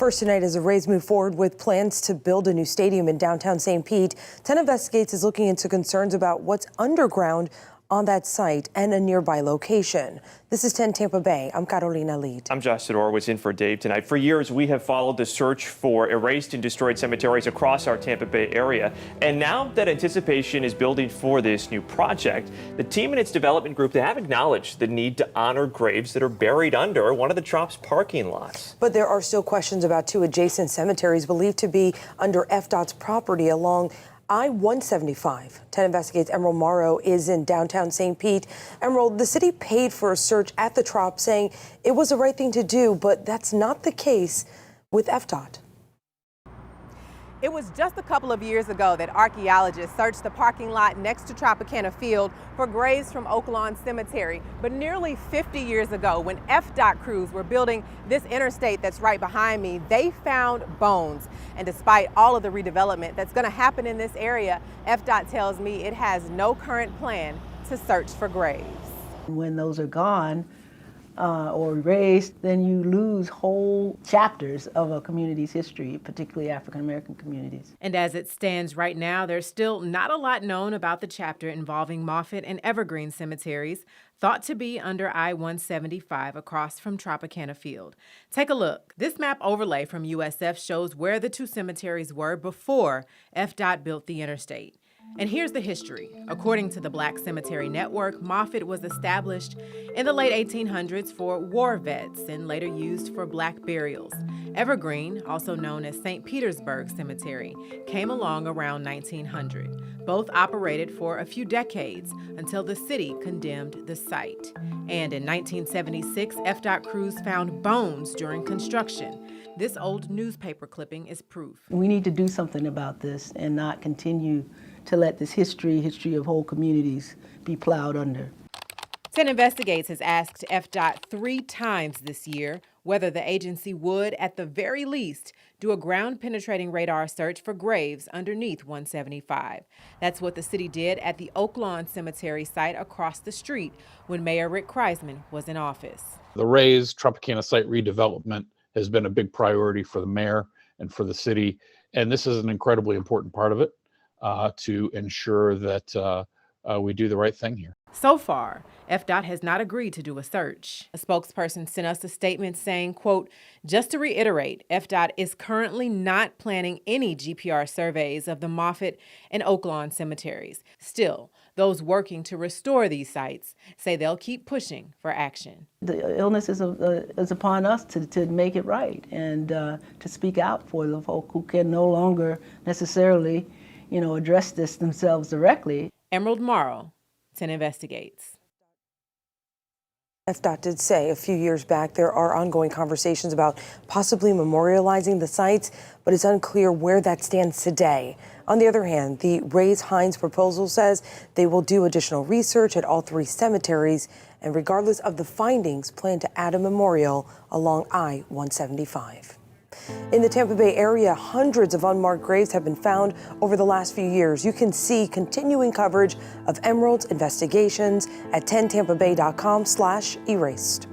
First tonight, as the Rays move forward with plans to build a new stadium in downtown St. Pete, 10 Investigates is looking into concerns about what's underground on that site and a nearby location. This is 10 Tampa Bay. I'm Carolina Lead. I'm Josh Sidorowitz in for Dave tonight. For years, we have followed the search for erased and destroyed cemeteries across our Tampa Bay area. And now that anticipation is building for this new project, the team and its development group, they have acknowledged the need to honor graves that are buried under one of the Trop's parking lots. But there are still questions about two adjacent cemeteries believed to be under FDOT's property along I-175. 10 Investigates' Emerald Morrow is in downtown St. Pete. Emerald, the city paid for a search at the Trop, saying it was the right thing to do, but that's not the case with FDOT. It was just a couple of years ago that archaeologists searched the parking lot next to Tropicana Field for graves from Oaklawn Cemetery. But nearly 50 years ago, when FDOT crews were building this interstate that's right behind me, they found bones. And despite all of the redevelopment that's going to happen in this area, FDOT tells me it has no current plan to search for graves. When those are gone, or erased, then you lose whole chapters of a community's history, particularly African-American communities. And as it stands right now, there's still not a lot known about the chapter involving Moffett and Evergreen cemeteries, thought to be under I-175 across from Tropicana Field. Take a look. This map overlay from USF shows where the two cemeteries were before FDOT built the interstate. And here's the history. According to the Black Cemetery Network, Moffett was established in the late 1800s for war vets and later used for black burials. Evergreen, also known as St. Petersburg Cemetery, came along around 1900. Both operated for a few decades until the city condemned the site. And in 1976, FDOT crews found bones during construction. This old newspaper clipping is proof. We need to do something about this and not continue to let this history of whole communities be plowed under. 10 Investigates has asked FDOT 3 times this year whether the agency would, at the very least, do a ground-penetrating radar search for graves underneath 175. That's what the city did at the Oaklawn Cemetery site across the street when Mayor Rick Kreisman was in office. The Rays Tropicana site redevelopment has been a big priority for the mayor and for the city, and this is an incredibly important part of it to ensure that we do the right thing here. So far, FDOT has not agreed to do a search. A spokesperson sent us a statement saying, quote, "Just to reiterate, FDOT is currently not planning any GPR surveys of the Moffett and Oaklawn cemeteries. Still, those working to restore these sites say they'll keep pushing for action." The illness is upon us to make it right and to speak out for the folk who can no longer necessarily, address this themselves directly. Emerald Morrow, 10 Investigates. FDOT did say a few years back there are ongoing conversations about possibly memorializing the sites, but it's unclear where that stands today. On the other hand, the Rays-Hines proposal says they will do additional research at all 3 cemeteries and, regardless of the findings, plan to add a memorial along I-175. In the Tampa Bay area, hundreds of unmarked graves have been found over the last few years. You can see continuing coverage of Emerald's investigations at 10tampabay.com/erased.